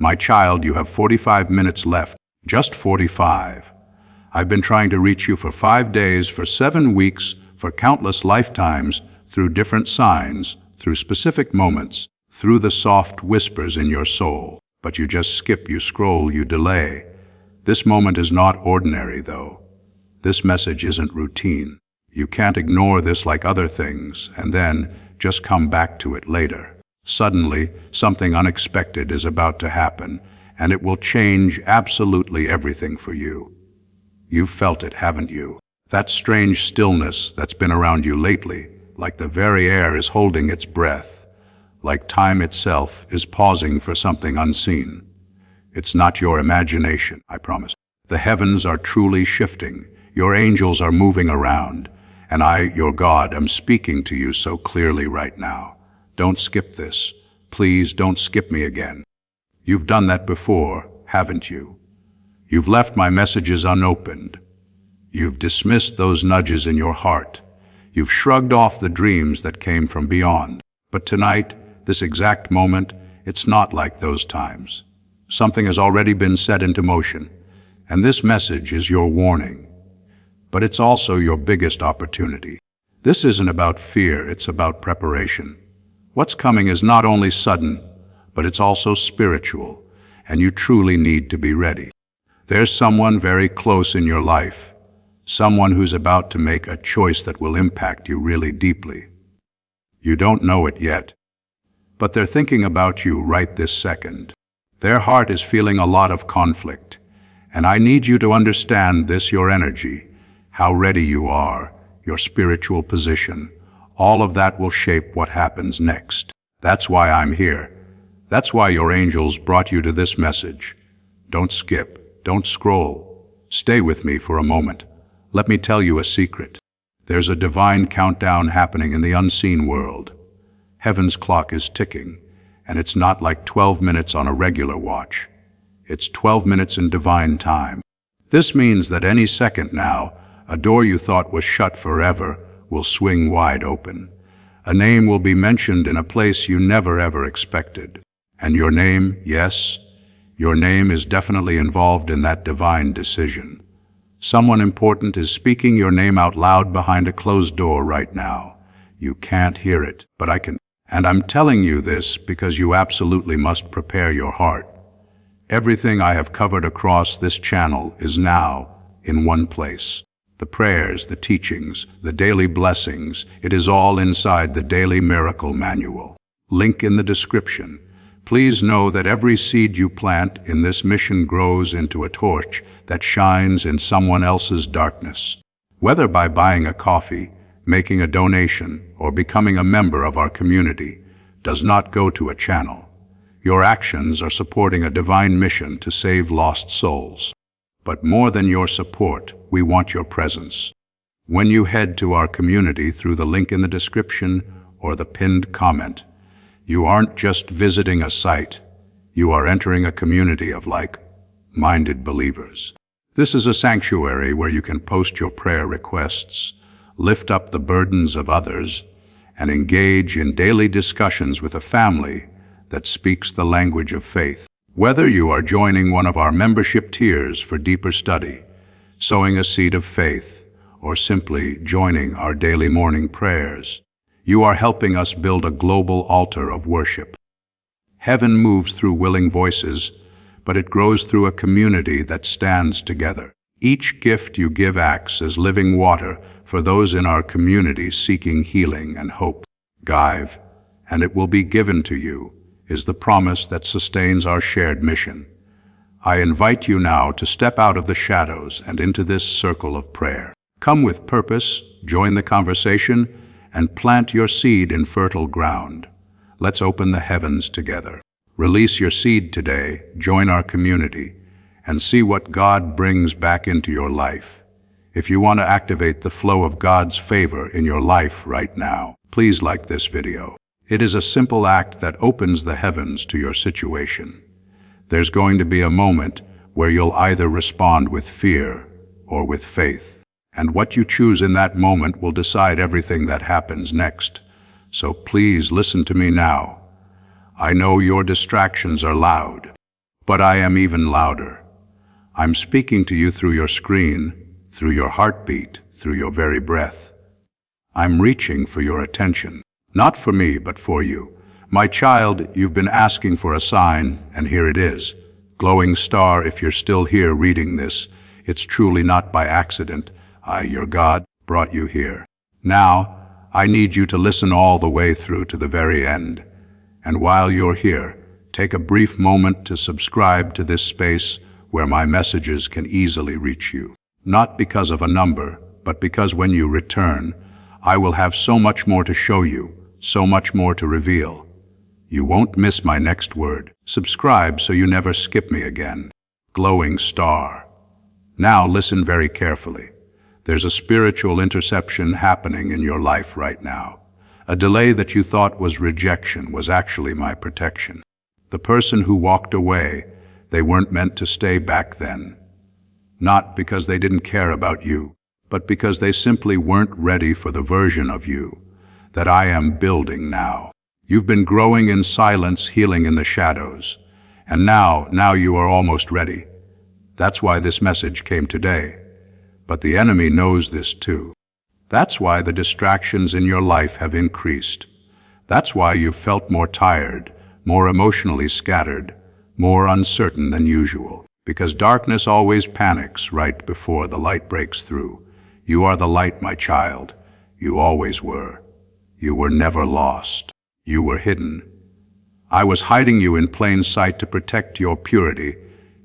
My child, you have 45 minutes left. Just 45. I've been trying to reach you for 5 days, for 7 weeks, for countless lifetimes, through different signs, through specific moments, through the soft whispers in your soul. But you just skip, you scroll, you delay. This moment is not ordinary, though. This message isn't routine. You can't ignore this like other things, and then just come back to it later. Suddenly, something unexpected is about to happen, and it will change absolutely everything for you. You've felt it, haven't you? That strange stillness that's been around you lately, like the very air is holding its breath, like time itself is pausing for something unseen. It's not your imagination, I promise. The heavens are truly shifting. Your angels are moving around, and I, your God, am speaking to you so clearly right now. Don't skip this. Please don't skip me again. You've done that before, haven't you? You've left my messages unopened. You've dismissed those nudges in your heart. You've shrugged off the dreams that came from beyond. But tonight, this exact moment, it's not like those times. Something has already been set into motion, and this message is your warning. But it's also your biggest opportunity. This isn't about fear, it's about preparation. What's coming is not only sudden, but it's also spiritual, and you truly need to be ready. There's someone very close in your life, someone who's about to make a choice that will impact you really deeply. You don't know it yet, but they're thinking about you right this second. Their heart is feeling a lot of conflict, and I need you to understand this, your energy, how ready you are, your spiritual position. All of that will shape what happens next. That's why I'm here. That's why your angels brought you to this message. Don't skip, don't scroll. Stay with me for a moment. Let me tell you a secret. There's a divine countdown happening in the unseen world. Heaven's clock is ticking, and it's not like 12 minutes on a regular watch. It's 12 minutes in divine time. This means that any second now, a door you thought was shut forever will swing wide open. A name will be mentioned in a place you never ever expected. And your name, yes, your name is definitely involved in that divine decision. Someone important is speaking your name out loud behind a closed door right now. You can't hear it, but I can. And I'm telling you this because you absolutely must prepare your heart. Everything I have covered across this channel is now in one place. The prayers, the teachings, the daily blessings, it is all inside the Daily Miracle Manual. Link in the description. Please know that every seed you plant in this mission grows into a torch that shines in someone else's darkness. Whether by buying a coffee, making a donation, or becoming a member of our community, does not go to a channel. Your actions are supporting a divine mission to save lost souls. But more than your support, we want your presence. When you head to our community through the link in the description or the pinned comment, you aren't just visiting a site, you are entering a community of like-minded believers. This is a sanctuary where you can post your prayer requests, lift up the burdens of others, and engage in daily discussions with a family that speaks the language of faith. Whether you are joining one of our membership tiers for deeper study, sowing a seed of faith, or simply joining our daily morning prayers, you are helping us build a global altar of worship. Heaven moves through willing voices, but it grows through a community that stands together. Each gift you give acts as living water for those in our community seeking healing and hope. Give, and it will be given to you, is the promise that sustains our shared mission. I invite you now to step out of the shadows and into this circle of prayer. Come with purpose, join the conversation, and plant your seed in fertile ground. Let's open the heavens together. Release your seed today, join our community, and see what God brings back into your life. If you want to activate the flow of God's favor in your life right now, please like this video. It is a simple act that opens the heavens to your situation. There's going to be a moment where you'll either respond with fear or with faith. And what you choose in that moment will decide everything that happens next. So please listen to me now. I know your distractions are loud. But I am even louder. I'm speaking to you through your screen, through your heartbeat, through your very breath. I'm reaching for your attention. Not for me, but for you. My child, you've been asking for a sign, and here it is. Glowing star, if you're still here reading this, it's truly not by accident. I, your God, brought you here. Now, I need you to listen all the way through to the very end. And while you're here, take a brief moment to subscribe to this space where my messages can easily reach you. Not because of a number, but because when you return, I will have so much more to show you, so much more to reveal. You won't miss my next word. Subscribe so you never skip me again. Glowing star. Now listen very carefully. There's a spiritual interception happening in your life right now. A delay that you thought was rejection was actually my protection. The person who walked away, they weren't meant to stay back then. Not because they didn't care about you, but because they simply weren't ready for the version of you that I am building now. You've been growing in silence, healing in the shadows. And now you are almost ready. That's why this message came today. But the enemy knows this too. That's why the distractions in your life have increased. That's why you've felt more tired, more emotionally scattered, more uncertain than usual. Because darkness always panics right before the light breaks through. You are the light, my child. You always were. You were never lost. You were hidden. I was hiding you in plain sight to protect your purity,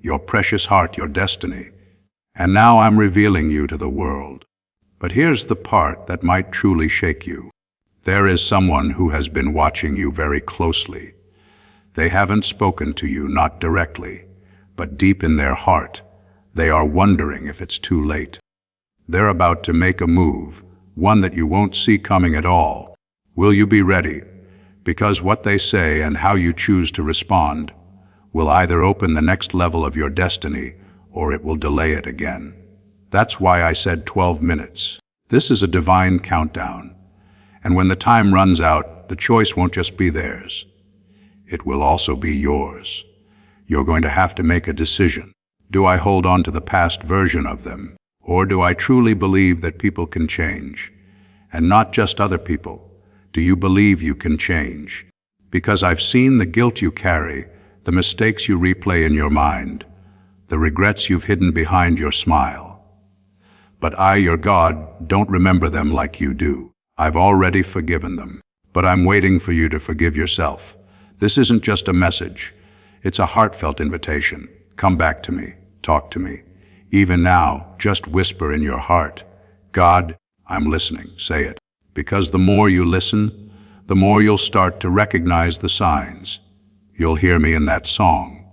your precious heart, your destiny. And now I'm revealing you to the world. But here's the part that might truly shake you. There is someone who has been watching you very closely. They haven't spoken to you, not directly, but deep in their heart, they are wondering if it's too late. They're about to make a move, one that you won't see coming at all. Will you be ready? Because what they say and how you choose to respond will either open the next level of your destiny or it will delay it again. That's why I said 12 minutes. This is a divine countdown. And when the time runs out, the choice won't just be theirs. It will also be yours. You're going to have to make a decision. Do I hold on to the past version of them? Or do I truly believe that people can change? And not just other people. Do you believe you can change? Because I've seen the guilt you carry, the mistakes you replay in your mind, the regrets you've hidden behind your smile. But I, your God, don't remember them like you do. I've already forgiven them. But I'm waiting for you to forgive yourself. This isn't just a message. It's a heartfelt invitation. Come back to me. Talk to me. Even now, just whisper in your heart, God, I'm listening. Say it. Because the more you listen, the more you'll start to recognize the signs. You'll hear me in that song.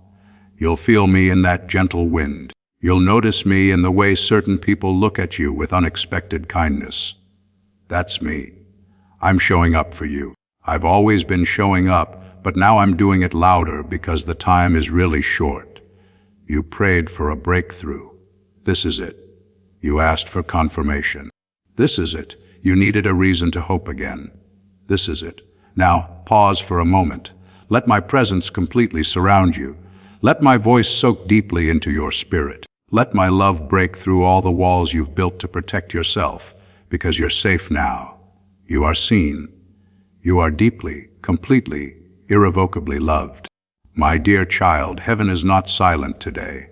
You'll feel me in that gentle wind. You'll notice me in the way certain people look at you with unexpected kindness. That's me. I'm showing up for you. I've always been showing up, but now I'm doing it louder because the time is really short. You prayed for a breakthrough. This is it. You asked for confirmation. This is it. You needed a reason to hope again. This is it. Now, pause for a moment. Let my presence completely surround you. Let my voice soak deeply into your spirit. Let my love break through all the walls you've built to protect yourself, because you're safe now. You are seen. You are deeply, completely, irrevocably loved. My dear child, heaven is not silent today.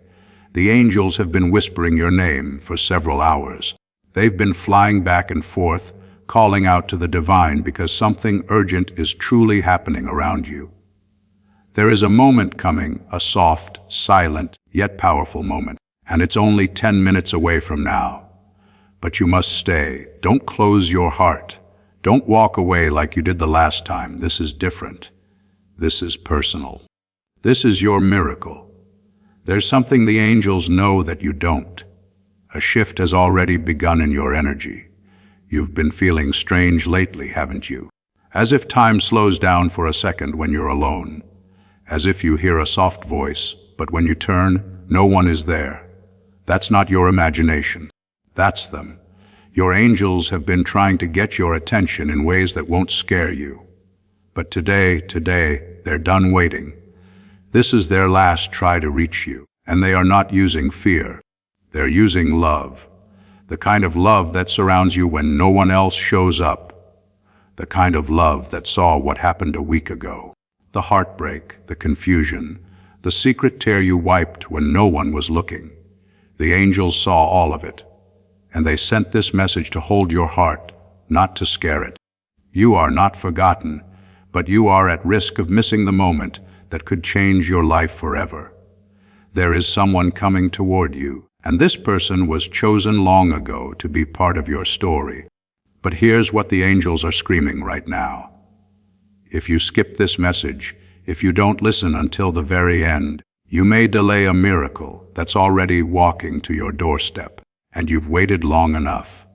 The angels have been whispering your name for several hours. They've been flying back and forth, calling out to the divine because something urgent is truly happening around you. There is a moment coming, a soft, silent, yet powerful moment, and it's only 10 minutes away from now. But you must stay. Don't close your heart. Don't walk away like you did the last time. This is different. This is personal. This is your miracle. There's something the angels know that you don't. A shift has already begun in your energy. You've been feeling strange lately, haven't you? As if time slows down for a second when you're alone. As if you hear a soft voice, but when you turn, no one is there. That's not your imagination. That's them. Your angels have been trying to get your attention in ways that won't scare you. But today, they're done waiting. This is their last try to reach you, and they are not using fear. They're using love. The kind of love that surrounds you when no one else shows up. The kind of love that saw what happened a week ago. The heartbreak, the confusion, the secret tear you wiped when no one was looking. The angels saw all of it, and they sent this message to hold your heart, not to scare it. You are not forgotten, but you are at risk of missing the moment that could change your life forever. There is someone coming toward you, and this person was chosen long ago to be part of your story. But here's what the angels are screaming right now. If you skip this message, if you don't listen until the very end, you may delay a miracle that's already walking to your doorstep. And you've waited long enough.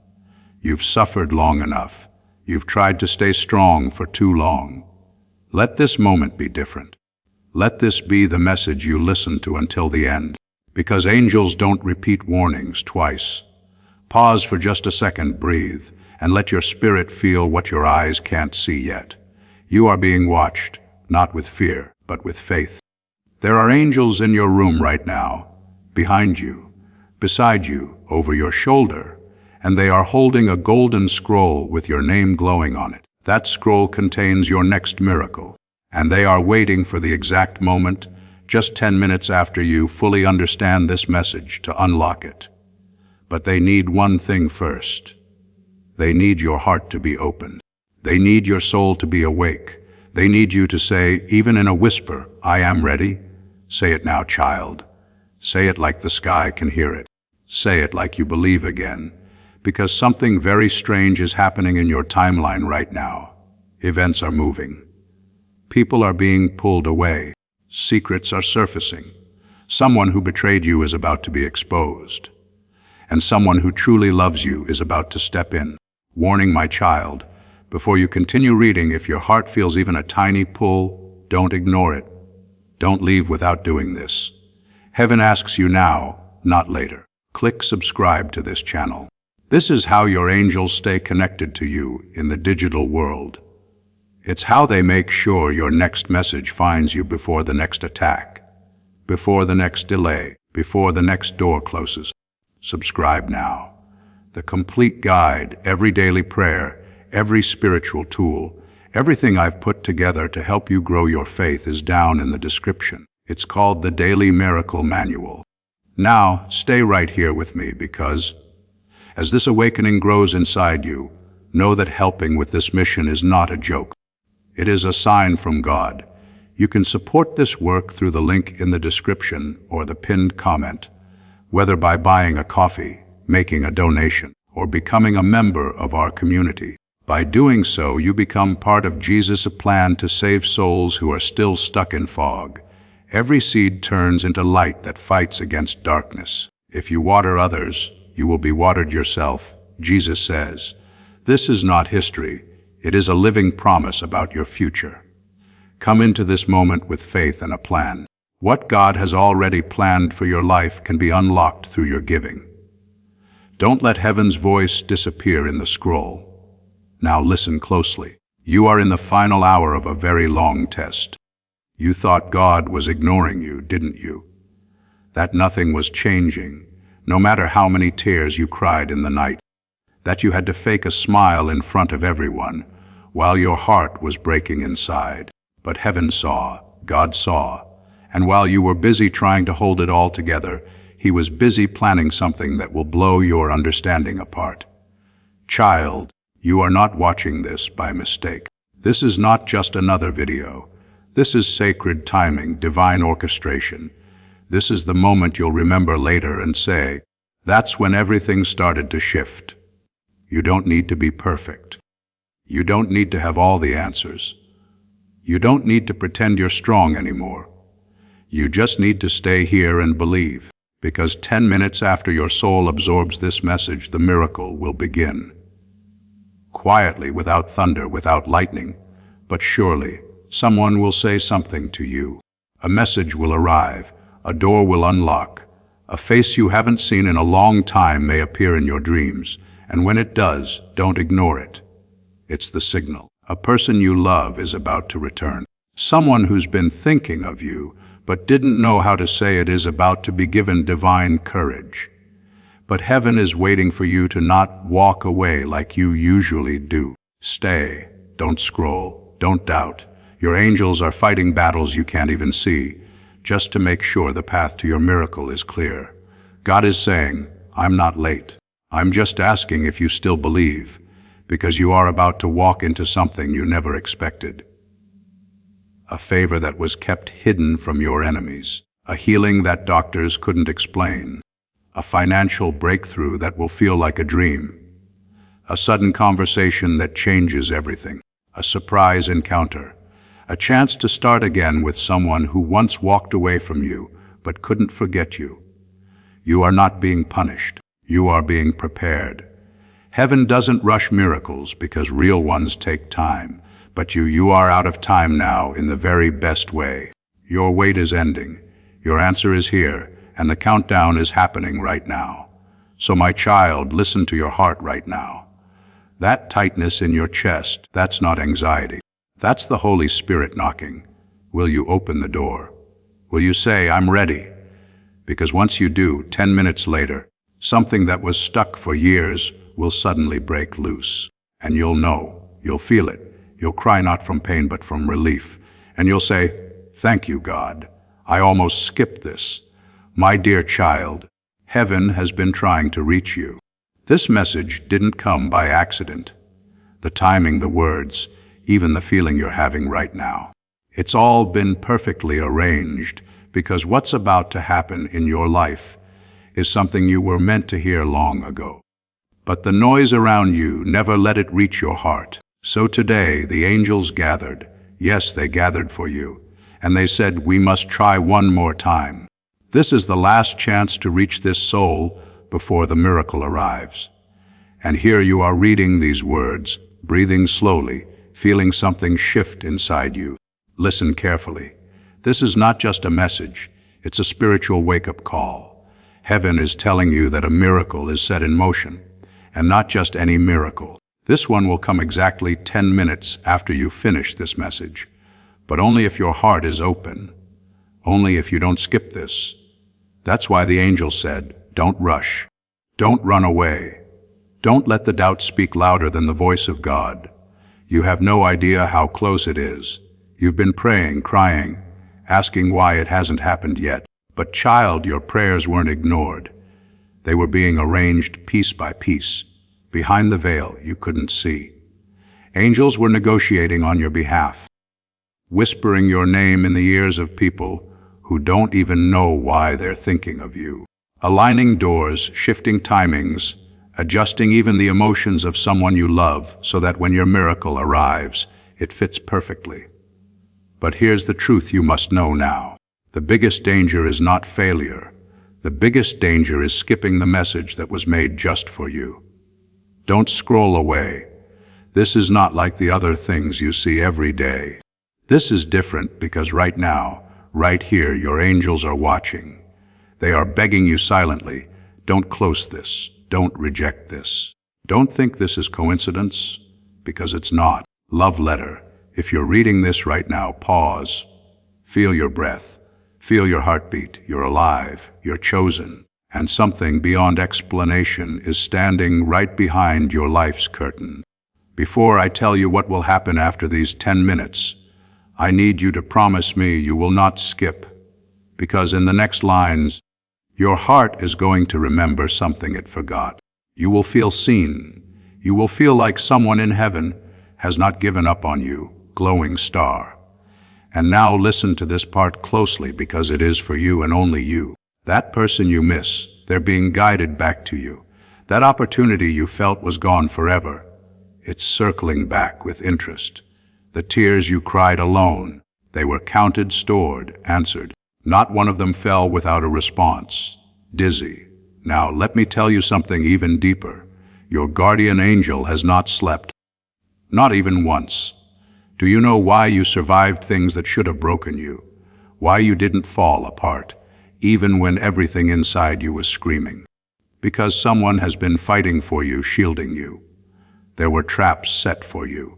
You've suffered long enough. You've tried to stay strong for too long. Let this moment be different. Let this be the message you listen to until the end. Because angels don't repeat warnings twice. Pause for just a second, breathe, and let your spirit feel what your eyes can't see yet. You are being watched, not with fear, but with faith. There are angels in your room right now, behind you, beside you, over your shoulder, and they are holding a golden scroll with your name glowing on it. That scroll contains your next miracle, and they are waiting for the exact moment, just 10 minutes after you fully understand this message, to unlock it. But they need one thing first. They need your heart to be open. They need your soul to be awake. They need you to say, even in a whisper, I am ready. Say it now, child. Say it like the sky can hear it. Say it like you believe again, because something very strange is happening in your timeline right now. Events are moving. People are being pulled away. Secrets are surfacing. Someone who betrayed you is about to be exposed. And someone who truly loves you is about to step in. Warning, my child, before you continue reading, if your heart feels even a tiny pull, don't ignore it. Don't leave without doing this. Heaven asks you now, not later. Click subscribe to this channel. This is how your angels stay connected to you in the digital world. It's how they make sure your next message finds you before the next attack, before the next delay, before the next door closes. Subscribe now. The complete guide, every daily prayer, every spiritual tool, everything I've put together to help you grow your faith is down in the description. It's called the Daily Miracle Manual. Now, stay right here with me, because as this awakening grows inside you, know that helping with this mission is not a joke. It is a sign from God. You can support this work through the link in the description or the pinned comment, whether by buying a coffee, making a donation, or becoming a member of our community. By doing so, you become part of Jesus' plan to save souls who are still stuck in fog. Every seed turns into light that fights against darkness. If you water others, you will be watered yourself, Jesus says. This is not history. It is a living promise about your future. Come into this moment with faith and a plan. What God has already planned for your life can be unlocked through your giving. Don't let heaven's voice disappear in the scroll. Now listen closely. You are in the final hour of a very long test. You thought God was ignoring you, didn't you? That nothing was changing, no matter how many tears you cried in the night. That you had to fake a smile in front of everyone, while your heart was breaking inside. But heaven saw, God saw, and while you were busy trying to hold it all together, He was busy planning something that will blow your understanding apart. Child, you are not watching this by mistake. This is not just another video. This is sacred timing, divine orchestration. This is the moment you'll remember later and say, that's when everything started to shift. You don't need to be perfect. You don't need to have all the answers. You don't need to pretend you're strong anymore. You just need to stay here and believe, because 10 minutes after your soul absorbs this message, the miracle will begin. Quietly, without thunder, without lightning, but surely, someone will say something to you. A message will arrive, a door will unlock, a face you haven't seen in a long time may appear in your dreams, and when it does, don't ignore it. It's the signal. A person you love is about to return. Someone who's been thinking of you, but didn't know how to say it is about to be given divine courage. But heaven is waiting for you to not walk away like you usually do. Stay. Don't scroll. Don't doubt. Your angels are fighting battles you can't even see, just to make sure the path to your miracle is clear. God is saying, I'm not late. I'm just asking if you still believe, because you are about to walk into something you never expected. A favor that was kept hidden from your enemies. A healing that doctors couldn't explain. A financial breakthrough that will feel like a dream. A sudden conversation that changes everything. A surprise encounter. A chance to start again with someone who once walked away from you but couldn't forget you. You are not being punished. You are being prepared. Heaven doesn't rush miracles because real ones take time, but you are out of time now in the very best way. Your wait is ending. Your answer is here, and the countdown is happening right now. So my child, listen to your heart right now. That tightness in your chest, that's not anxiety. That's the Holy Spirit knocking. Will you open the door? Will you say, I'm ready? Because once you do, 10 minutes later, something that was stuck for years will suddenly break loose. And you'll know, you'll feel it. You'll cry not from pain but from relief. And you'll say, thank you, God. I almost skipped this. My dear child, heaven has been trying to reach you. This message didn't come by accident. The timing, the words, even the feeling you're having right now. It's all been perfectly arranged because what's about to happen in your life is something you were meant to hear long ago. But the noise around you never let it reach your heart. So today the angels gathered. Yes, they gathered for you. And they said, we must try one more time. This is the last chance to reach this soul before the miracle arrives. And here you are reading these words, breathing slowly, feeling something shift inside you. Listen carefully. This is not just a message. It's a spiritual wake-up call. Heaven is telling you that a miracle is set in motion, and not just any miracle. This one will come exactly 10 minutes after you finish this message, but only if your heart is open, only if you don't skip this. That's why the angel said, don't rush, don't run away, don't let the doubt speak louder than the voice of God. You have no idea how close it is. You've been praying, crying, asking why it hasn't happened yet. But child, your prayers weren't ignored. They were being arranged piece by piece. Behind the veil you couldn't see. Angels were negotiating on your behalf, whispering your name in the ears of people who don't even know why they're thinking of you. Aligning doors, shifting timings, adjusting even the emotions of someone you love so that when your miracle arrives, it fits perfectly. But here's the truth you must know now. The biggest danger is not failure. The biggest danger is skipping the message that was made just for you. Don't scroll away. This is not like the other things you see every day. This is different because right now, right here, your angels are watching. They are begging you silently, don't close this, don't reject this. Don't think this is coincidence, because it's not. Love letter. If you're reading this right now, pause. Feel your breath. Feel your heartbeat. You're alive. You're chosen. And something beyond explanation is standing right behind your life's curtain. Before I tell you what will happen after these 10 minutes, I need you to promise me you will not skip, because in the next lines, your heart is going to remember something it forgot. You will feel seen. You will feel like someone in heaven has not given up on you, glowing star. And now listen to this part closely because it is for you and only you. That person you miss, they're being guided back to you. That opportunity you felt was gone forever, it's circling back with interest. The tears you cried alone, they were counted, stored, answered. Not one of them fell without a response. Dizzy. Now let me tell you something even deeper. Your guardian angel has not slept. Not even once. Do you know why you survived things that should have broken you? Why you didn't fall apart, even when everything inside you was screaming? Because someone has been fighting for you, shielding you. There were traps set for you.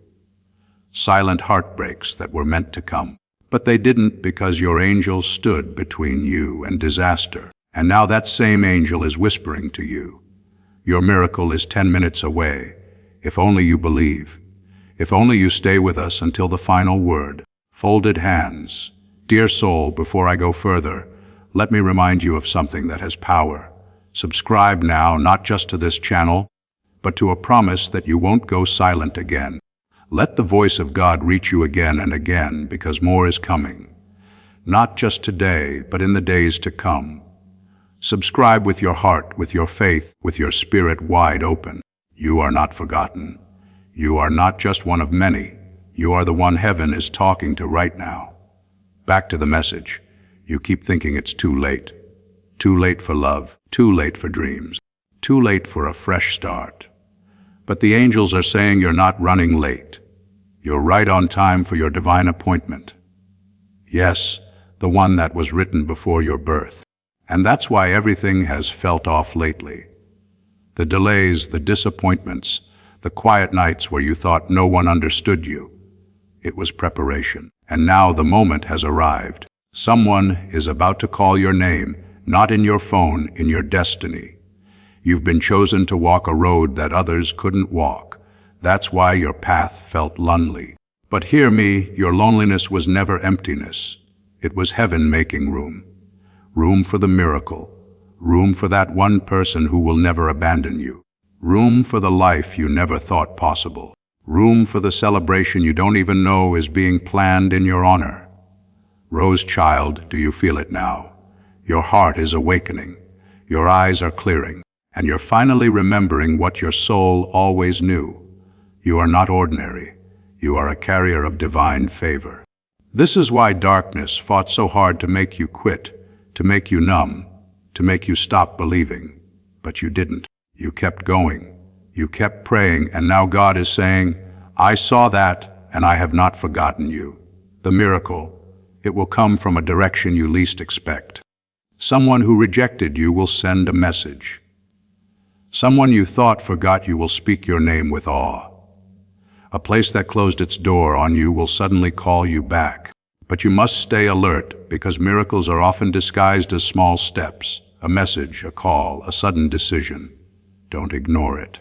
Silent heartbreaks that were meant to come. But they didn't because your angel stood between you and disaster. And now that same angel is whispering to you. Your miracle is 10 minutes away, if only you believe. If only you stay with us until the final word. Folded hands. Dear soul, before I go further, let me remind you of something that has power. Subscribe now, not just to this channel, but to a promise that you won't go silent again. Let the voice of God reach you again and again, because more is coming. Not just today, but in the days to come. Subscribe with your heart, with your faith, with your spirit wide open. You are not forgotten. You are not just one of many. You are the one heaven is talking to right now. Back to the message. You keep thinking it's too late. Too late for love, too late for dreams, too late for a fresh start. But the angels are saying you're not running late. You're right on time for your divine appointment. Yes, the one that was written before your birth. And that's why everything has felt off lately. The delays, the disappointments, the quiet nights where you thought no one understood you. It was preparation. And now the moment has arrived. Someone is about to call your name, not in your phone, in your destiny. You've been chosen to walk a road that others couldn't walk. That's why your path felt lonely. But hear me, your loneliness was never emptiness. It was heaven making room. Room for the miracle. Room for that one person who will never abandon you. Room for the life you never thought possible. Room for the celebration you don't even know is being planned in your honor. Rose child, do you feel it now? Your heart is awakening. Your eyes are clearing. And you're finally remembering what your soul always knew. You are not ordinary. You are a carrier of divine favor. This is why darkness fought so hard to make you quit, to make you numb, to make you stop believing. But you didn't. You kept going. You kept praying, and now God is saying, I saw that, and I have not forgotten you. The miracle, it will come from a direction you least expect. Someone who rejected you will send a message. Someone you thought forgot you will speak your name with awe. A place that closed its door on you will suddenly call you back. But you must stay alert, because miracles are often disguised as small steps. A message, a call, a sudden decision. Don't ignore it.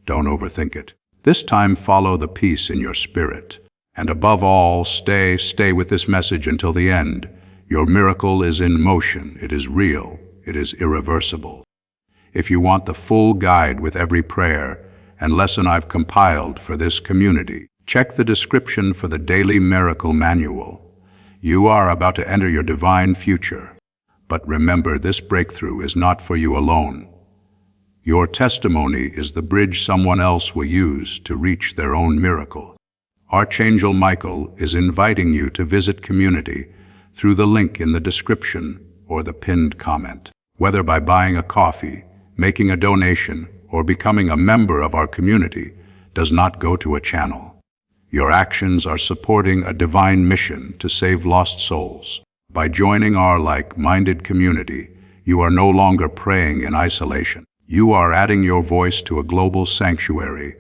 Don't overthink it. This time follow the peace in your spirit. And above all, stay with this message until the end. Your miracle is in motion. It is real. It is irreversible. If you want the full guide with every prayer and lesson I've compiled for this community, check the description for the Daily Miracle Manual. You are about to enter your divine future. But remember, this breakthrough is not for you alone. Your testimony is the bridge someone else will use to reach their own miracle. Archangel Michael is inviting you to visit community through the link in the description or the pinned comment. Whether by buying a coffee, making a donation, or becoming a member of our community does not go to a channel. Your actions are supporting a divine mission to save lost souls. By joining our like-minded community, you are no longer praying in isolation. You are adding your voice to a global sanctuary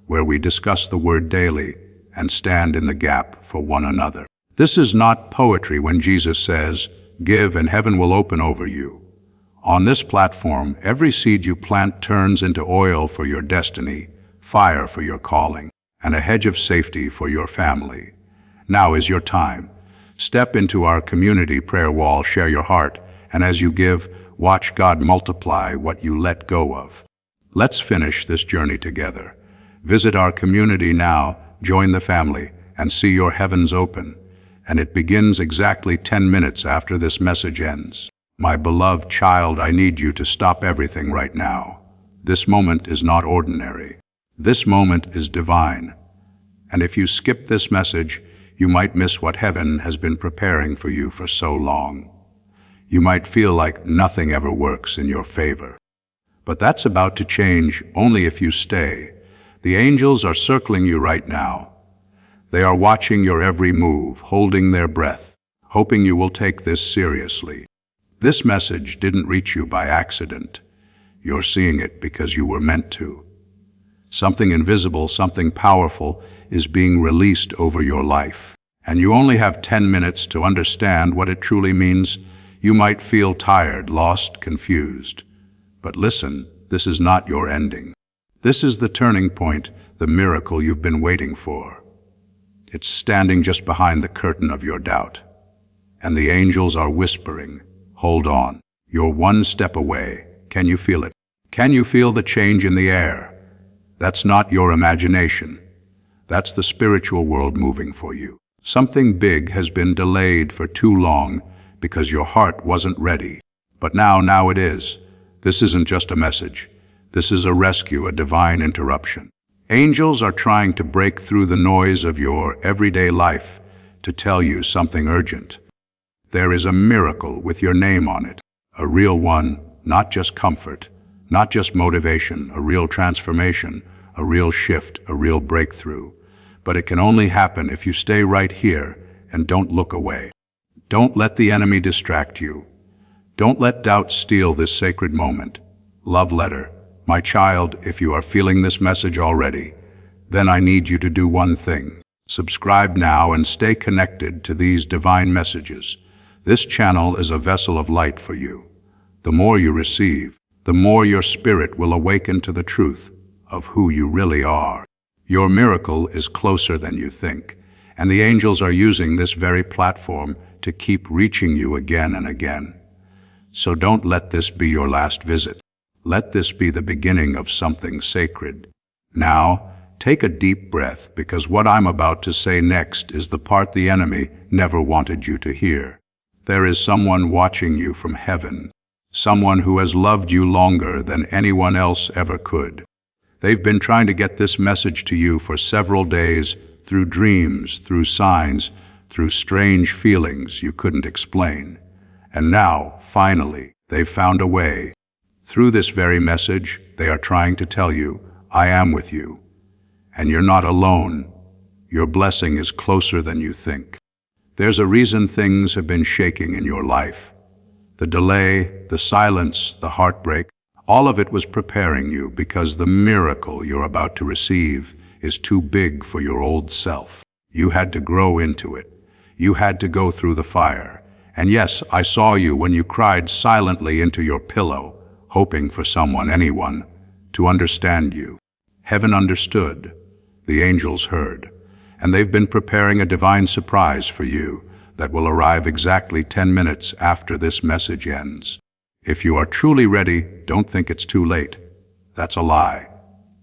where we discuss the word daily and stand in the gap for one another. This is not poetry when Jesus says, "Give and heaven will open over you." On this platform, every seed you plant turns into oil for your destiny, fire for your calling, and a hedge of safety for your family. Now is your time. Step into our community prayer wall, share your heart, and as you give, watch God multiply what you let go of. Let's finish this journey together. Visit our community now, join the family, and see your heavens open. And it begins exactly 10 minutes after this message ends. My beloved child, I need you to stop everything right now. This moment is not ordinary. This moment is divine. And if you skip this message, you might miss what heaven has been preparing for you for so long. You might feel like nothing ever works in your favor. But that's about to change only if you stay. The angels are circling you right now. They are watching your every move, holding their breath, hoping you will take this seriously. This message didn't reach you by accident. You're seeing it because you were meant to. Something invisible, something powerful is being released over your life. and you only have 10 minutes to understand what it truly means. You might feel tired, lost, confused. But listen, this is not your ending. This is the turning point, the miracle you've been waiting for. It's standing just behind the curtain of your doubt. And the angels are whispering, hold on, you're one step away. Can you feel it? Can you feel the change in the air? That's not your imagination. That's the spiritual world moving for you. Something big has been delayed for too long because your heart wasn't ready. But now it is. This isn't just a message. This is a rescue, a divine interruption. Angels are trying to break through the noise of your everyday life to tell you something urgent. There is a miracle with your name on it, a real one, not just comfort, not just motivation, a real transformation, a real shift, a real breakthrough. But it can only happen if you stay right here and don't look away. Don't let the enemy distract you. Don't let doubt steal this sacred moment. Love letter. My child, if you are feeling this message already, then I need you to do one thing. Subscribe now and stay connected to these divine messages. This channel is a vessel of light for you. The more you receive, the more your spirit will awaken to the truth of who you really are. Your miracle is closer than you think, and the angels are using this very platform to keep reaching you again and again. So don't let this be your last visit. Let this be the beginning of something sacred. Now, take a deep breath, because what I'm about to say next is the part the enemy never wanted you to hear. There is someone watching you from heaven, someone who has loved you longer than anyone else ever could. They've been trying to get this message to you for several days, through dreams, through signs, through strange feelings you couldn't explain. And now, finally, they've found a way. Through this very message, they are trying to tell you, I am with you. And you're not alone. Your blessing is closer than you think. There's a reason things have been shaking in your life. The delay, the silence, the heartbreak, all of it was preparing you, because the miracle you're about to receive is too big for your old self. You had to grow into it. You had to go through the fire. And yes, I saw you when you cried silently into your pillow, hoping for someone, anyone, to understand you. Heaven understood. The angels heard. And they've been preparing a divine surprise for you that will arrive exactly 10 minutes after this message ends. If you are truly ready, don't think it's too late. That's a lie.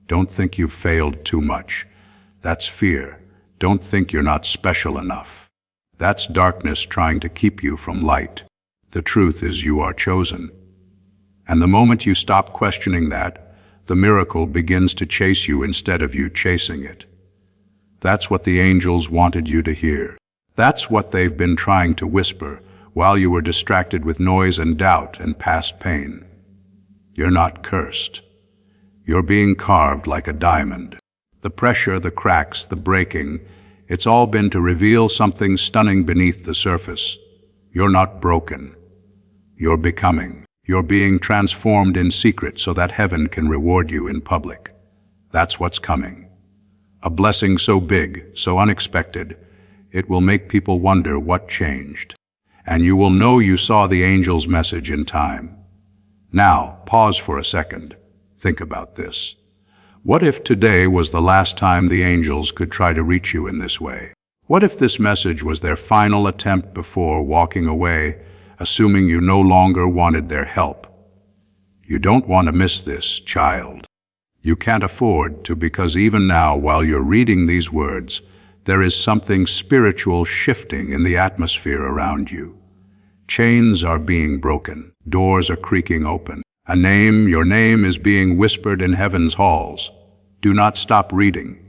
Don't think you've failed too much. That's fear. Don't think you're not special enough. That's darkness trying to keep you from light. The truth is you are chosen. And the moment you stop questioning that, the miracle begins to chase you instead of you chasing it. That's what the angels wanted you to hear. That's what they've been trying to whisper while you were distracted with noise and doubt and past pain. You're not cursed. You're being carved like a diamond. The pressure, the cracks, the breaking, it's all been to reveal something stunning beneath the surface. You're not broken. You're becoming. You're being transformed in secret so that heaven can reward you in public. That's what's coming. A blessing so big, so unexpected, it will make people wonder what changed. And you will know you saw the angel's message in time. Now, pause for a second. Think about this. What if today was the last time the angels could try to reach you in this way? What if this message was their final attempt before walking away, assuming you no longer wanted their help? You don't want to miss this, child. You can't afford to, because even now, while you're reading these words, there is something spiritual shifting in the atmosphere around you. Chains are being broken. Doors are creaking open. Your name is being whispered in heaven's halls. Do not stop reading.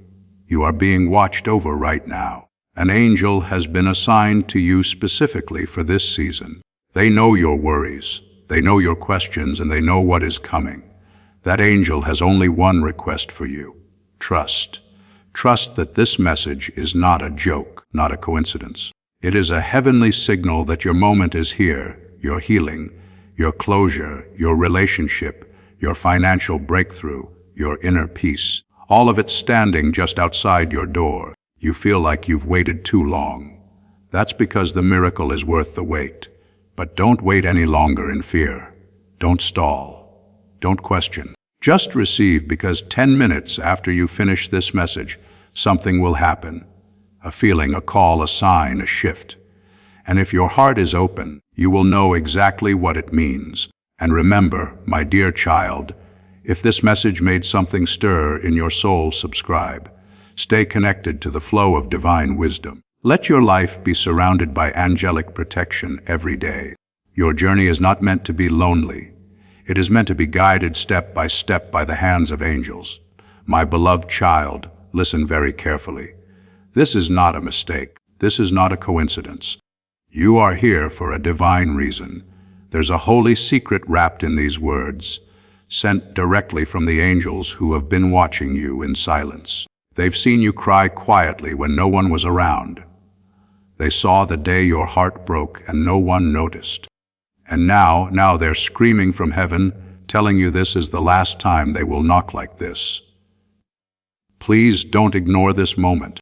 You are being watched over right now. An angel has been assigned to you specifically for this season. They know your worries, they know your questions, and they know what is coming. That angel has only one request for you. Trust. Trust that this message is not a joke, not a coincidence. It is a heavenly signal that your moment is here, your healing, your closure, your relationship, your financial breakthrough, your inner peace. All of it standing just outside your door. You feel like you've waited too long. That's because the miracle is worth the wait. But don't wait any longer in fear. Don't stall. Don't question. Just receive, because 10 minutes after you finish this message, something will happen. A feeling, a call, a sign, a shift. And if your heart is open, you will know exactly what it means. And remember, my dear child, if this message made something stir in your soul, subscribe. Stay connected to the flow of divine wisdom. Let your life be surrounded by angelic protection every day. Your journey is not meant to be lonely. It is meant to be guided step by step by the hands of angels. My beloved child, listen very carefully. This is not a mistake. This is not a coincidence. You are here for a divine reason. There's a holy secret wrapped in these words, sent directly from the angels who have been watching you in silence. They've seen you cry quietly when no one was around. They saw the day your heart broke and no one noticed. And now they're screaming from heaven, telling you this is the last time they will knock like this. Please don't ignore this moment.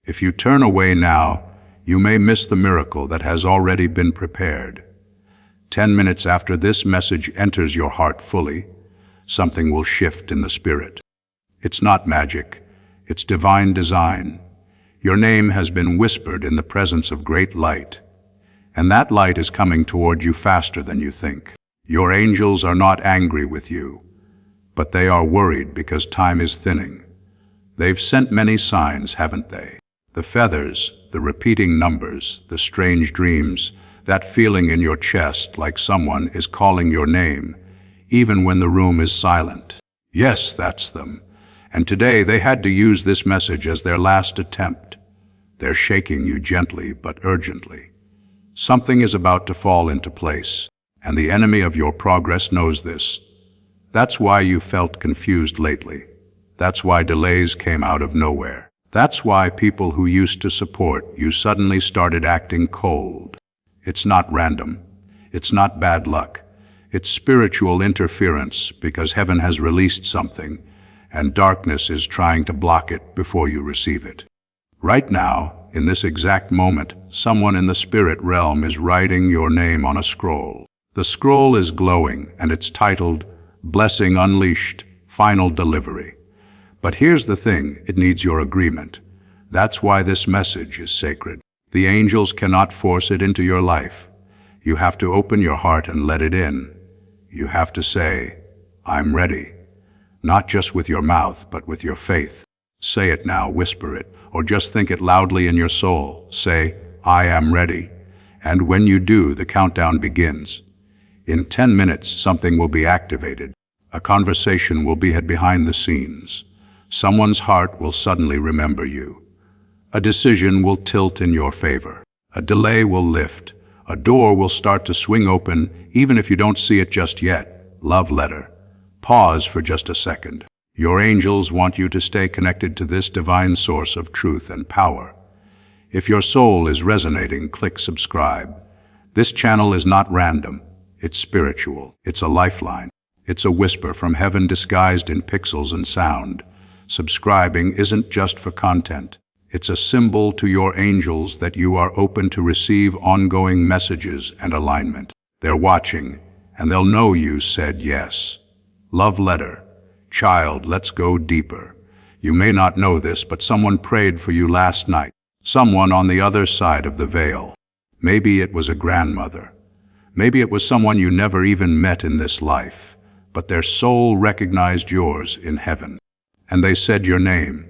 If you turn away now, you may miss the miracle that has already been prepared. 10 minutes after this message enters your heart fully, something will shift in the spirit. It's not magic, it's divine design. Your name has been whispered in the presence of great light, and that light is coming toward you faster than you think. Your angels are not angry with you, but they are worried because time is thinning. They've sent many signs, haven't they? The feathers, the repeating numbers, the strange dreams, that feeling in your chest like someone is calling your name, even when the room is silent. Yes, that's them. And today they had to use this message as their last attempt. They're shaking you gently but urgently. Something is about to fall into place, and the enemy of your progress knows this. That's why you felt confused lately. That's why delays came out of nowhere. That's why people who used to support you suddenly started acting cold. It's not random. It's not bad luck. It's spiritual interference, because heaven has released something, and darkness is trying to block it before you receive it. Right now, in this exact moment, someone in the spirit realm is writing your name on a scroll. The scroll is glowing, and it's titled, Blessing Unleashed, Final Delivery. But here's the thing, it needs your agreement. That's why this message is sacred. The angels cannot force it into your life. You have to open your heart and let it in. You have to say, I'm ready. Not just with your mouth, but with your faith. Say it now, whisper it, or just think it loudly in your soul. Say, I am ready. And when you do, the countdown begins. In 10 minutes, something will be activated. A conversation will be had behind the scenes. Someone's heart will suddenly remember you. A decision will tilt in your favor. A delay will lift. A door will start to swing open, even if you don't see it just yet. Love letter. Pause for just a second. Your angels want you to stay connected to this divine source of truth and power. If your soul is resonating, click subscribe. This channel is not random. It's spiritual. It's a lifeline. It's a whisper from heaven disguised in pixels and sound. Subscribing isn't just for content. It's a symbol to your angels that you are open to receive ongoing messages and alignment. They're watching, and they'll know you said yes. Love letter. Child, let's go deeper. You may not know this, but someone prayed for you last night. Someone on the other side of the veil. Maybe it was a grandmother. Maybe it was someone you never even met in this life, but their soul recognized yours in heaven. And they said your name.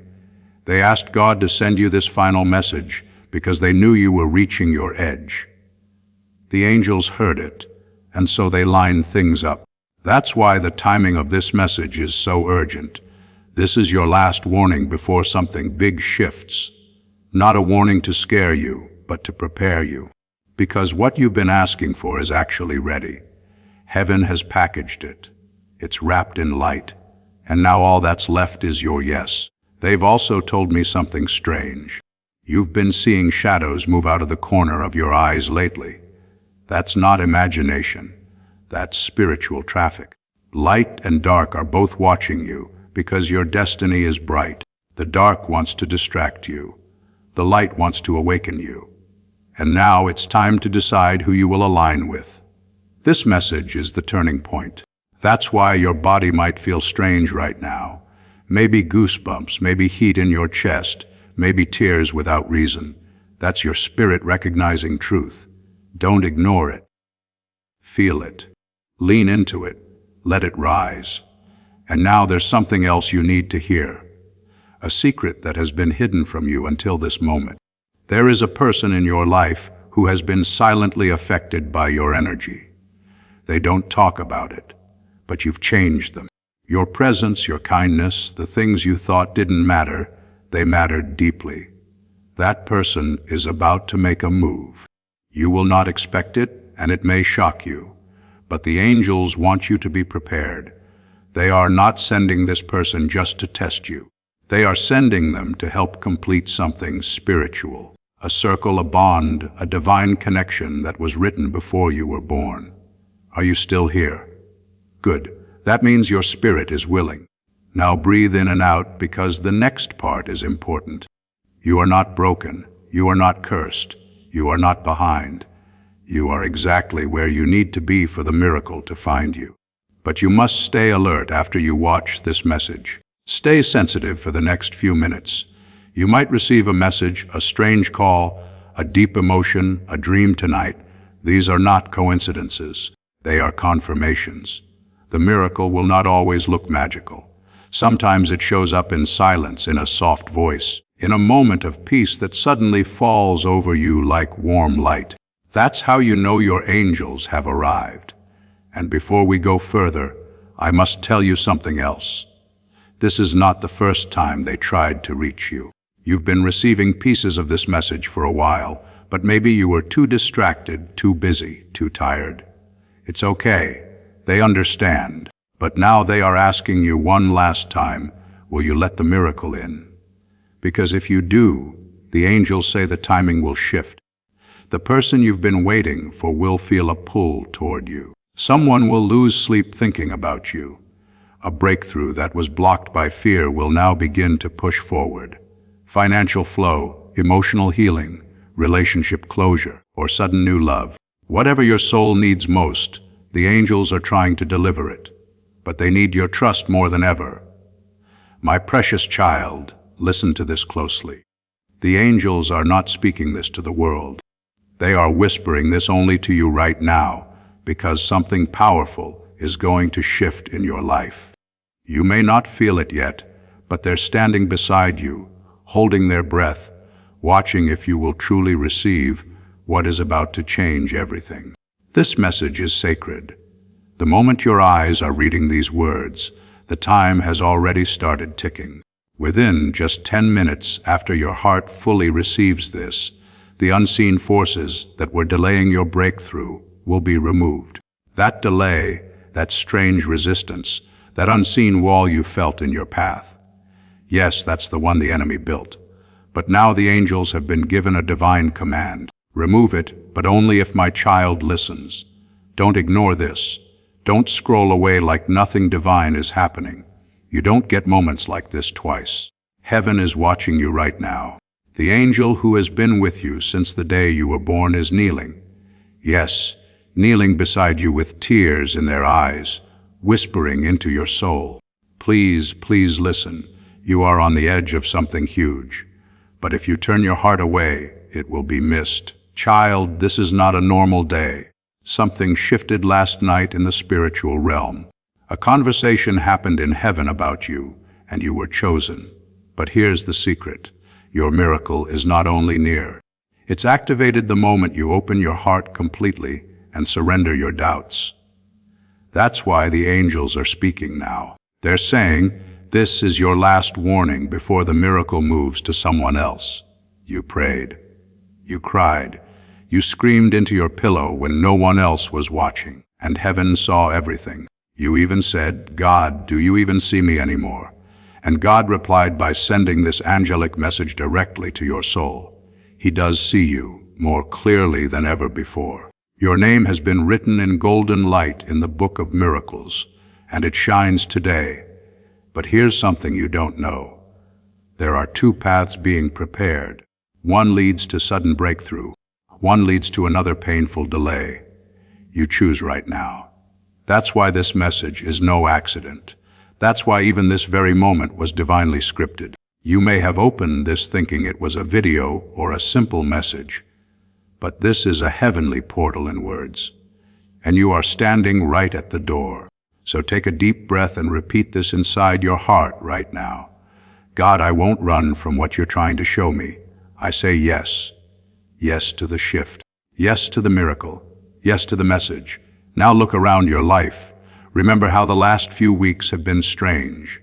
They asked God to send you this final message because they knew you were reaching your edge. The angels heard it, and so they lined things up. That's why the timing of this message is so urgent. This is your last warning before something big shifts. Not a warning to scare you, but to prepare you. Because what you've been asking for is actually ready. Heaven has packaged it. It's wrapped in light. And now all that's left is your yes. They've also told me something strange. You've been seeing shadows move out of the corner of your eyes lately. That's not imagination. That's spiritual traffic. Light and dark are both watching you because your destiny is bright. The dark wants to distract you. The light wants to awaken you. And now it's time to decide who you will align with. This message is the turning point. That's why your body might feel strange right now. Maybe goosebumps, maybe heat in your chest, maybe tears without reason. That's your spirit recognizing truth. Don't ignore it. Feel it. Lean into it. Let it rise. And now there's something else you need to hear. A secret that has been hidden from you until this moment. There is a person in your life who has been silently affected by your energy. They don't talk about it, but you've changed them. Your presence, your kindness, the things you thought didn't matter, they mattered deeply. That person is about to make a move. You will not expect it, and it may shock you. But the angels want you to be prepared. They are not sending this person just to test you. They are sending them to help complete something spiritual. A circle, a bond, a divine connection that was written before you were born. Are you still here? Good. That means your spirit is willing. Now breathe in and out, because the next part is important. You are not broken. You are not cursed. You are not behind. You are exactly where you need to be for the miracle to find you. But you must stay alert after you watch this message. Stay sensitive for the next few minutes. You might receive a message, a strange call, a deep emotion, a dream tonight. These are not coincidences. They are confirmations. The miracle will not always look magical. Sometimes it shows up in silence, in a soft voice, in a moment of peace that suddenly falls over you like warm light. That's how you know your angels have arrived. And before we go further, I must tell you something else. This is not the first time they tried to reach you. You've been receiving pieces of this message for a while, but maybe you were too distracted, too busy, too tired. It's okay. They understand. But now they are asking you one last time, will you let the miracle in? Because if you do, the angels say the timing will shift. The person you've been waiting for will feel a pull toward you. Someone will lose sleep thinking about you. A breakthrough that was blocked by fear will now begin to push forward. Financial flow, emotional healing, relationship closure, or sudden new love. Whatever your soul needs most, the angels are trying to deliver it. But they need your trust more than ever. My precious child, listen to this closely. The angels are not speaking this to the world. They are whispering this only to you right now, because something powerful is going to shift in your life. You may not feel it yet, but they're standing beside you, holding their breath, watching if you will truly receive what is about to change everything. This message is sacred. The moment your eyes are reading these words, the time has already started ticking. Within just 10 minutes after your heart fully receives this, the unseen forces that were delaying your breakthrough will be removed. That delay, that strange resistance, that unseen wall you felt in your path. Yes, that's the one the enemy built. But now the angels have been given a divine command. Remove it, but only if my child listens. Don't ignore this. Don't scroll away like nothing divine is happening. You don't get moments like this twice. Heaven is watching you right now. The angel who has been with you since the day you were born is kneeling. Yes, kneeling beside you with tears in their eyes, whispering into your soul. Please, please listen. You are on the edge of something huge. But if you turn your heart away, it will be missed. Child, this is not a normal day. Something shifted last night in the spiritual realm. A conversation happened in heaven about you, and you were chosen. But here's the secret. Your miracle is not only near. It's activated the moment you open your heart completely and surrender your doubts. That's why the angels are speaking now. They're saying, this is your last warning before the miracle moves to someone else. You prayed. You cried. You screamed into your pillow when no one else was watching, and heaven saw everything. You even said, God, do you even see me anymore? And God replied by sending this angelic message directly to your soul. He does see you more clearly than ever before. Your name has been written in golden light in the book of miracles, and it shines today. But here's something you don't know. There are two paths being prepared. One leads to sudden breakthrough. One leads to another painful delay. You choose right now. That's why this message is no accident. That's why even this very moment was divinely scripted. You may have opened this thinking it was a video or a simple message, but this is a heavenly portal in words, and you are standing right at the door. So take a deep breath and repeat this inside your heart right now. God, I won't run from what you're trying to show me. I say yes. Yes to the shift. Yes to the miracle. Yes to the message. Now look around your life. Remember how the last few weeks have been strange.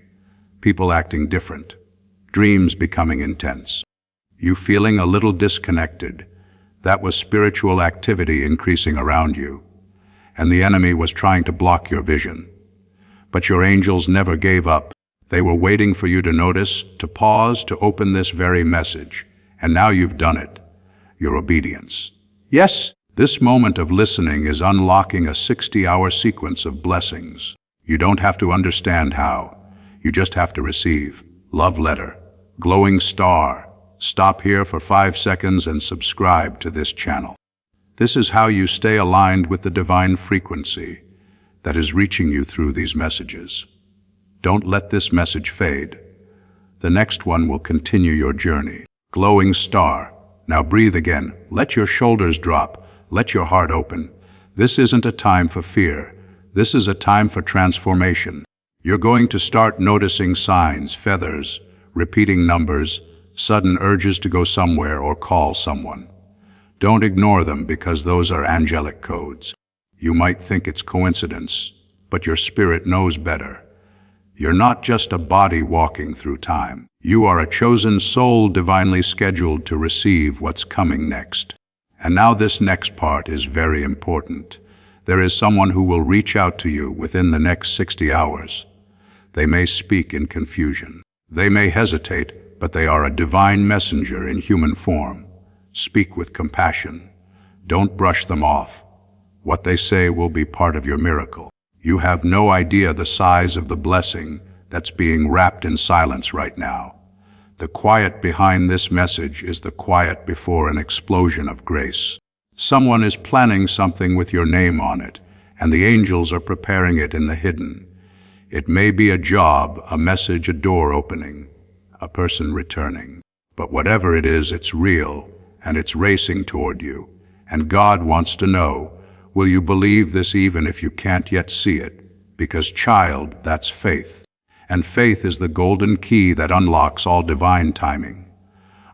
People acting different. Dreams becoming intense. You feeling a little disconnected. That was spiritual activity increasing around you. And the enemy was trying to block your vision. But your angels never gave up. They were waiting for you to notice, to pause, to open this very message. And now you've done it. Your obedience. Yes, this moment of listening is unlocking a 60-hour sequence of blessings. You don't have to understand how. You just have to receive. Love letter. Glowing star. Stop here for 5 seconds and subscribe to this channel. This is how you stay aligned with the divine frequency that is reaching you through these messages. Don't let this message fade. The next one will continue your journey. Glowing star. Now breathe again. Let your shoulders drop. Let your heart open. This isn't a time for fear. This is a time for transformation. You're going to start noticing signs, feathers, repeating numbers, sudden urges to go somewhere or call someone. Don't ignore them because those are angelic codes. You might think it's coincidence, but your spirit knows better. You're not just a body walking through time. You are a chosen soul divinely scheduled to receive what's coming next. And now this next part is very important. There is someone who will reach out to you within the next 60 hours. They may speak in confusion. They may hesitate, but they are a divine messenger in human form. Speak with compassion. Don't brush them off. What they say will be part of your miracle. You have no idea the size of the blessing that's being wrapped in silence right now. The quiet behind this message is the quiet before an explosion of grace. Someone is planning something with your name on it, and the angels are preparing it in the hidden. It may be a job, a message, a door opening, a person returning. But whatever it is, it's real, and it's racing toward you. And God wants to know, will you believe this even if you can't yet see it? Because, child, that's faith. And faith is the golden key that unlocks all divine timing.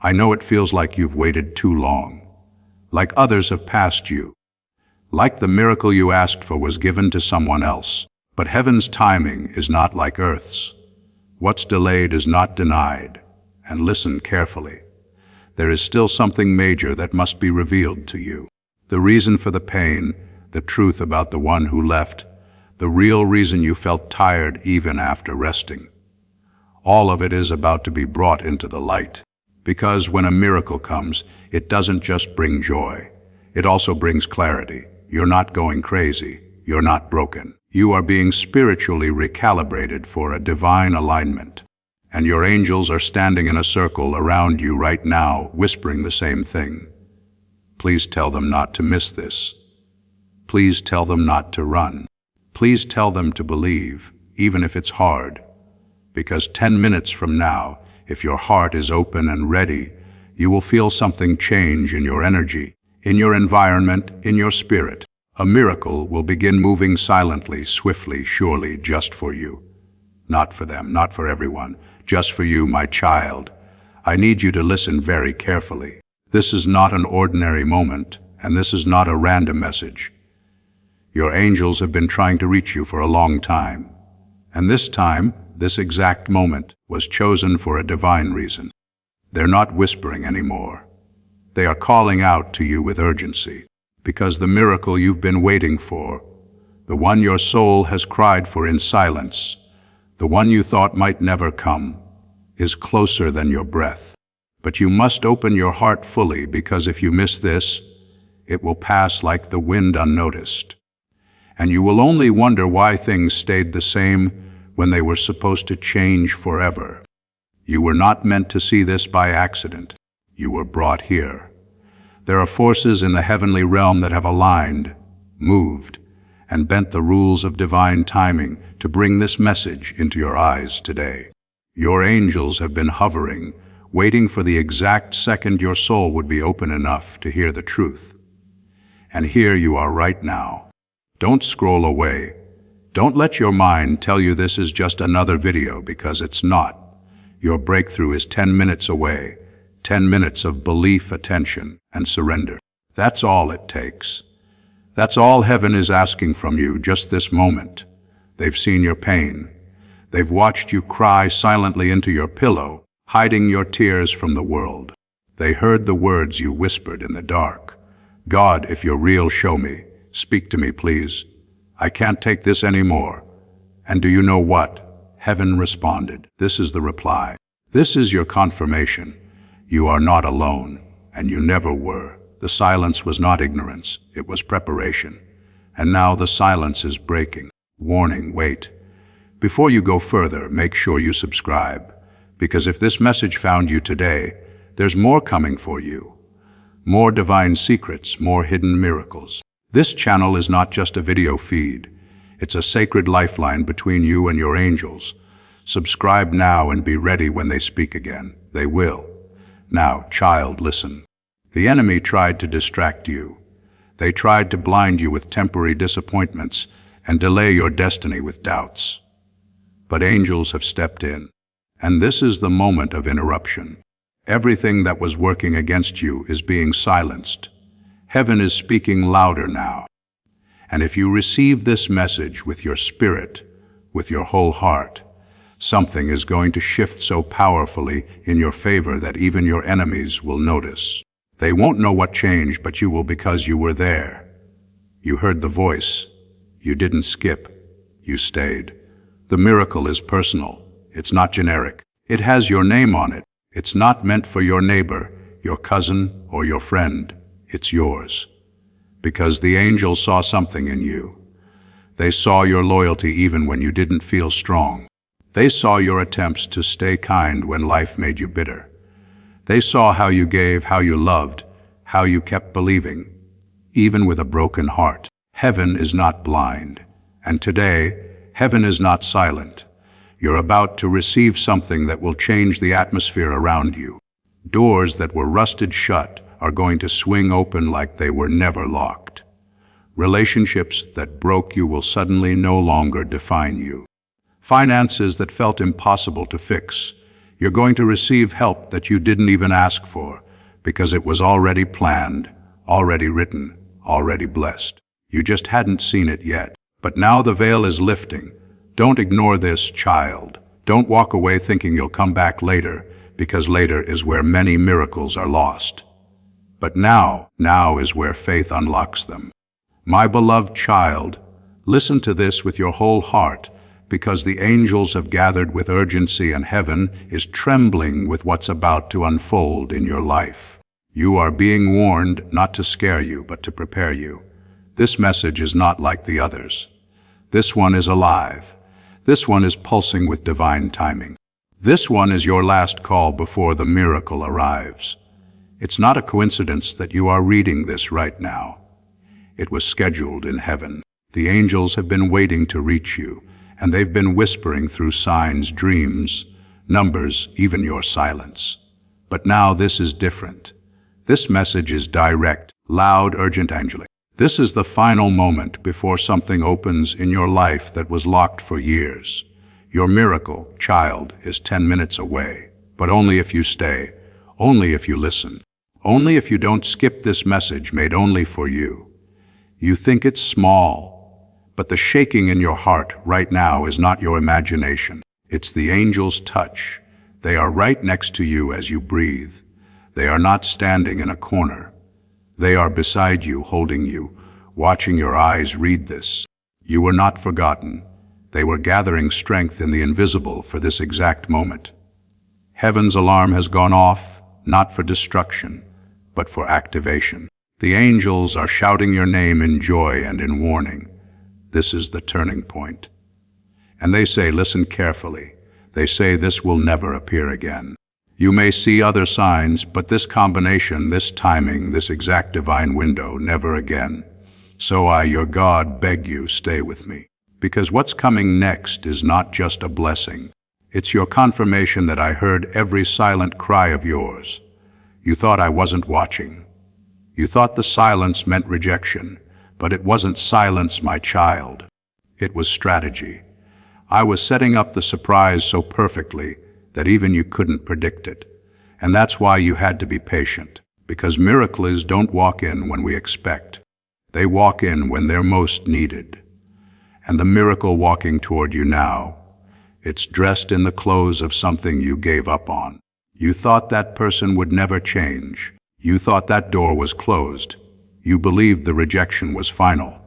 I know it feels like you've waited too long, like others have passed you, like the miracle you asked for was given to someone else. But heaven's timing is not like earth's. What's delayed is not denied. And listen carefully. There is still something major that must be revealed to you. The reason for the pain, the truth about the one who left, the real reason you felt tired even after resting. All of it is about to be brought into the light. Because when a miracle comes, it doesn't just bring joy. It also brings clarity. You're not going crazy. You're not broken. You are being spiritually recalibrated for a divine alignment. And your angels are standing in a circle around you right now, whispering the same thing. Please tell them not to miss this. Please tell them not to run. Please tell them to believe, even if it's hard. Because 10 minutes from now, if your heart is open and ready, you will feel something change in your energy, in your environment, in your spirit. A miracle will begin moving silently, swiftly, surely, just for you. Not for them, not for everyone, just for you, my child. I need you to listen very carefully. This is not an ordinary moment, and this is not a random message. Your angels have been trying to reach you for a long time. And this time, this exact moment, was chosen for a divine reason. They're not whispering anymore. They are calling out to you with urgency. Because the miracle you've been waiting for, the one your soul has cried for in silence, the one you thought might never come, is closer than your breath. But you must open your heart fully, because if you miss this, it will pass like the wind unnoticed. And you will only wonder why things stayed the same when they were supposed to change forever. You were not meant to see this by accident. You were brought here. There are forces in the heavenly realm that have aligned, moved, and bent the rules of divine timing to bring this message into your eyes today. Your angels have been hovering, waiting for the exact second your soul would be open enough to hear the truth. And here you are right now. Don't scroll away. Don't let your mind tell you this is just another video, because it's not. Your breakthrough is 10 minutes away. 10 minutes of belief, attention, and surrender. That's all it takes. That's all heaven is asking from you just this moment. They've seen your pain. They've watched you cry silently into your pillow, hiding your tears from the world. They heard the words you whispered in the dark. God, if you're real, show me. Speak to me, please. I can't take this anymore. And do you know what? Heaven responded. This is the reply. This is your confirmation. You are not alone, and you never were. The silence was not ignorance, it was preparation. And now the silence is breaking. Warning, wait. Before you go further, make sure you subscribe, because if this message found you today, there's more coming for you. More divine secrets, more hidden miracles. This channel is not just a video feed. It's a sacred lifeline between you and your angels. Subscribe now and be ready when they speak again. They will. Now, child, listen. The enemy tried to distract you. They tried to blind you with temporary disappointments and delay your destiny with doubts. But angels have stepped in, and this is the moment of interruption. Everything that was working against you is being silenced. Heaven is speaking louder now. And if you receive this message with your spirit, with your whole heart, something is going to shift so powerfully in your favor that even your enemies will notice. They won't know what changed, but you will, because you were there. You heard the voice. You didn't skip. You stayed. The miracle is personal. It's not generic. It has your name on it. It's not meant for your neighbor, your cousin, or your friend. It's yours. Because the angels saw something in you. They saw your loyalty even when you didn't feel strong. They saw your attempts to stay kind when life made you bitter. They saw how you gave, how you loved, how you kept believing, even with a broken heart. Heaven is not blind, and today, heaven is not silent. You're about to receive something that will change the atmosphere around you. Doors that were rusted shut are going to swing open like they were never locked. Relationships that broke you will suddenly no longer define you. Finances that felt impossible to fix. You're going to receive help that you didn't even ask for, because it was already planned, already written, already blessed. You just hadn't seen it yet. But now the veil is lifting. Don't ignore this, child. Don't walk away thinking you'll come back later, because later is where many miracles are lost. But now is where faith unlocks them. My beloved child, listen to this with your whole heart, because the angels have gathered with urgency and heaven is trembling with what's about to unfold in your life. You are being warned not to scare you, but to prepare you. This message is not like the others. This one is alive. This one is pulsing with divine timing. This one is your last call before the miracle arrives. It's not a coincidence that you are reading this right now. It was scheduled in heaven. The angels have been waiting to reach you, and they've been whispering through signs, dreams, numbers, even your silence. But now this is different. This message is direct, loud, urgent, angelic. This is the final moment before something opens in your life that was locked for years. Your miracle, child, is 10 minutes away, but only if you stay, only if you listen, only if you don't skip this message made only for you. You think it's small, but the shaking in your heart right now is not your imagination. It's the angel's touch. They are right next to you as you breathe. They are not standing in a corner. They are beside you, holding you, watching your eyes read this. You were not forgotten. They were gathering strength in the invisible for this exact moment. Heaven's alarm has gone off, not for destruction, but for activation. The angels are shouting your name in joy and in warning. This is the turning point. And they say, listen carefully. They say this will never appear again. You may see other signs, but this combination, this timing, this exact divine window, never again. So I, your God, beg you, stay with me. Because what's coming next is not just a blessing. It's your confirmation that I heard every silent cry of yours. You thought I wasn't watching. You thought the silence meant rejection, but it wasn't silence, my child. It was strategy. I was setting up the surprise so perfectly that even you couldn't predict it. And that's why you had to be patient, because miracles don't walk in when we expect. They walk in when they're most needed. And the miracle walking toward you now, it's dressed in the clothes of something you gave up on. You thought that person would never change. You thought that door was closed. You believed the rejection was final.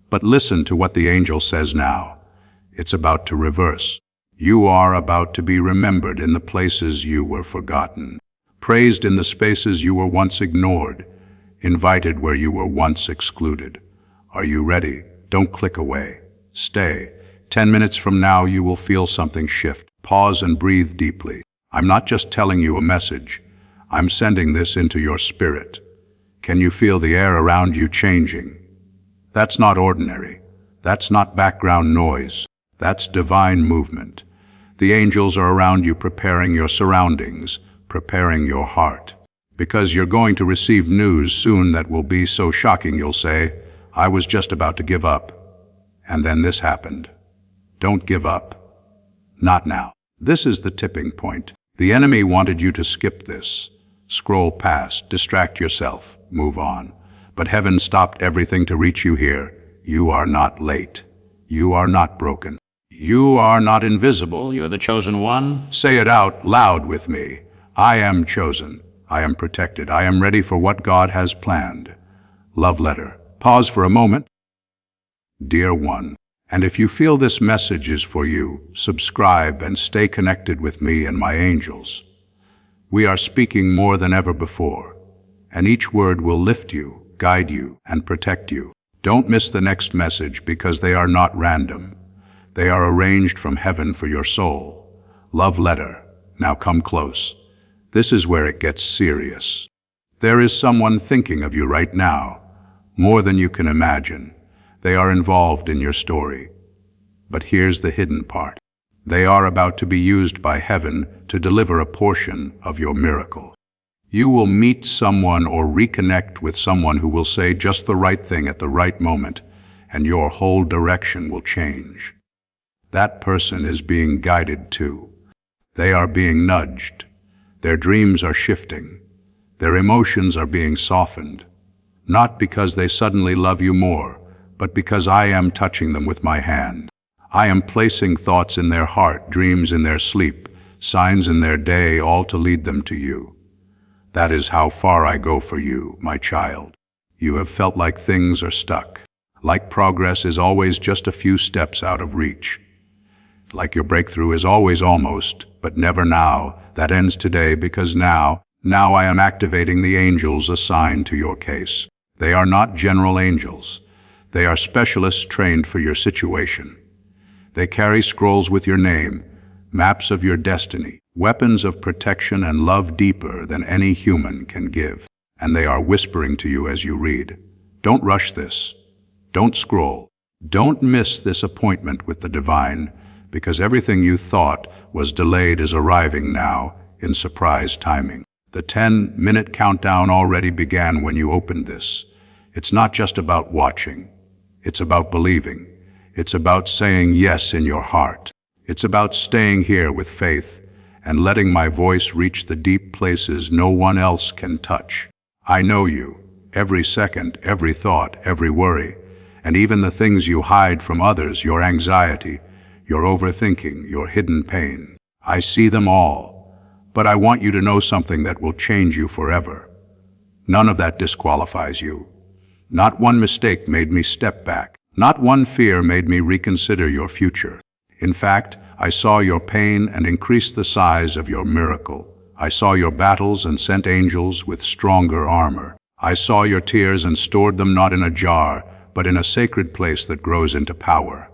But listen to what the angel says now. It's about to reverse. You are about to be remembered in the places you were forgotten, praised in the spaces you were once ignored, invited where you were once excluded. Are you ready? Don't click away. Stay. 10 minutes from now you will feel something shift. Pause and breathe deeply. I'm not just telling you a message. I'm sending this into your spirit. Can you feel the air around you changing? That's not ordinary. That's not background noise. That's divine movement. The angels are around you preparing your surroundings, preparing your heart. Because you're going to receive news soon that will be so shocking you'll say, I was just about to give up. And then this happened. Don't give up. Not now. This is the tipping point. The enemy wanted you to skip this. Scroll past, distract yourself, move on. But heaven stopped everything to reach you here. You are not late. You are not broken. You are not invisible. You're the chosen one. Say it out loud with me. I am chosen. I am protected. I am ready for what God has planned. Love letter. Pause for a moment. Dear one, and if you feel this message is for you, subscribe and stay connected with me and my angels. We are speaking more than ever before, and each word will lift you, guide you, and protect you. Don't miss the next message because they are not random. They are arranged from heaven for your soul. Love letter. Now come close. This is where it gets serious. There is someone thinking of you right now, more than you can imagine. They are involved in your story. But here's the hidden part. They are about to be used by heaven to deliver a portion of your miracle. You will meet someone or reconnect with someone who will say just the right thing at the right moment, and your whole direction will change. That person is being guided too. They are being nudged. Their dreams are shifting. Their emotions are being softened. Not because they suddenly love you more, but because I am touching them with my hand. I am placing thoughts in their heart, dreams in their sleep, signs in their day, all to lead them to you. That is how far I go for you, my child. You have felt like things are stuck, like progress is always just a few steps out of reach. Like your breakthrough is always almost, but never now. That ends today because now I am activating the angels assigned to your case. They are not general angels. They are specialists trained for your situation. They carry scrolls with your name, maps of your destiny, weapons of protection and love deeper than any human can give. And they are whispering to you as you read. Don't rush this. Don't scroll. Don't miss this appointment with the divine, because everything you thought was delayed is arriving now in surprise timing. The 10-minute countdown already began when you opened this. It's not just about watching. It's about believing. It's about saying yes in your heart. It's about staying here with faith and letting my voice reach the deep places no one else can touch. I know you, every second, every thought, every worry, and even the things you hide from others, your anxiety, your overthinking, your hidden pain. I see them all, but I want you to know something that will change you forever. None of that disqualifies you. Not one mistake made me step back. Not one fear made me reconsider your future. In fact, I saw your pain and increased the size of your miracle. I saw your battles and sent angels with stronger armor. I saw your tears and stored them not in a jar, but in a sacred place that grows into power.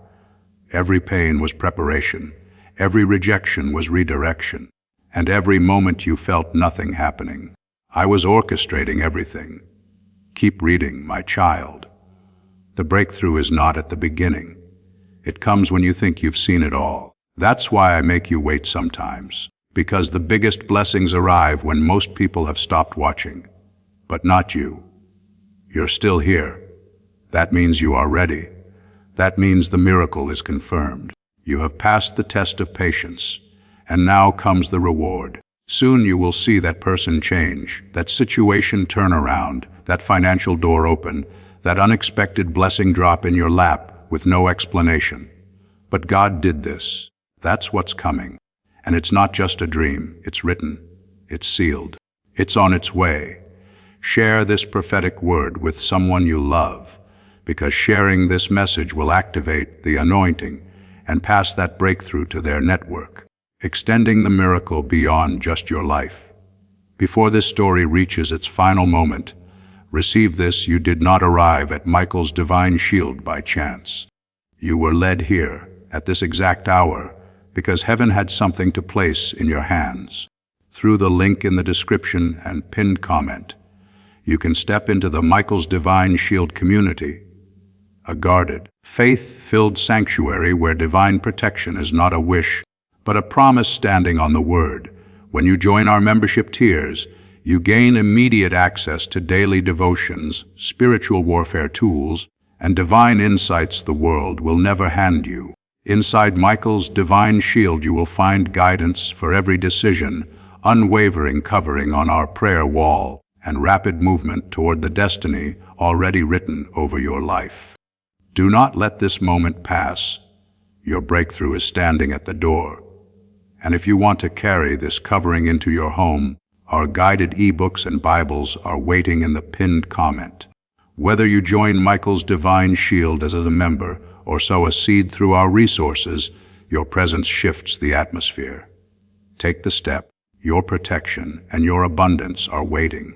Every pain was preparation. Every rejection was redirection. and every moment you felt nothing happening. I was orchestrating everything. Keep reading, my child. The breakthrough is not at the beginning. It comes when you think you've seen it all. That's why I make you wait sometimes, because the biggest blessings arrive when most people have stopped watching. But not you. You're still here. That means you are ready. That means the miracle is confirmed. You have passed the test of patience, and now comes the reward. Soon you will see that person change, that situation turn around, that financial door open, that unexpected blessing drop in your lap with no explanation. But God did this. That's what's coming. And it's not just a dream. It's written. It's sealed. It's on its way. Share this prophetic word with someone you love, because sharing this message will activate the anointing and pass that breakthrough to their network, extending the miracle beyond just your life. Before this story reaches its final moment, receive this: you did not arrive at Michael's divine shield by chance. You were led here, at this exact hour, because heaven had something to place in your hands. Through the link in the description and pinned comment, you can step into the Michael's Divine Shield community, a guarded, faith-filled sanctuary where divine protection is not a wish, but a promise standing on the Word. When you join our membership tiers, you gain immediate access to daily devotions, spiritual warfare tools, and divine insights the world will never hand you. Inside Michael's Divine Shield you will find guidance for every decision, unwavering covering on our prayer wall, and rapid movement toward the destiny already written over your life. Do not let this moment pass. Your breakthrough is standing at the door. And if you want to carry this covering into your home, our guided ebooks and Bibles are waiting in the pinned comment. Whether you join Michael's Divine Shield as a member or sow a seed through our resources, your presence shifts the atmosphere. Take the step. Your protection and your abundance are waiting.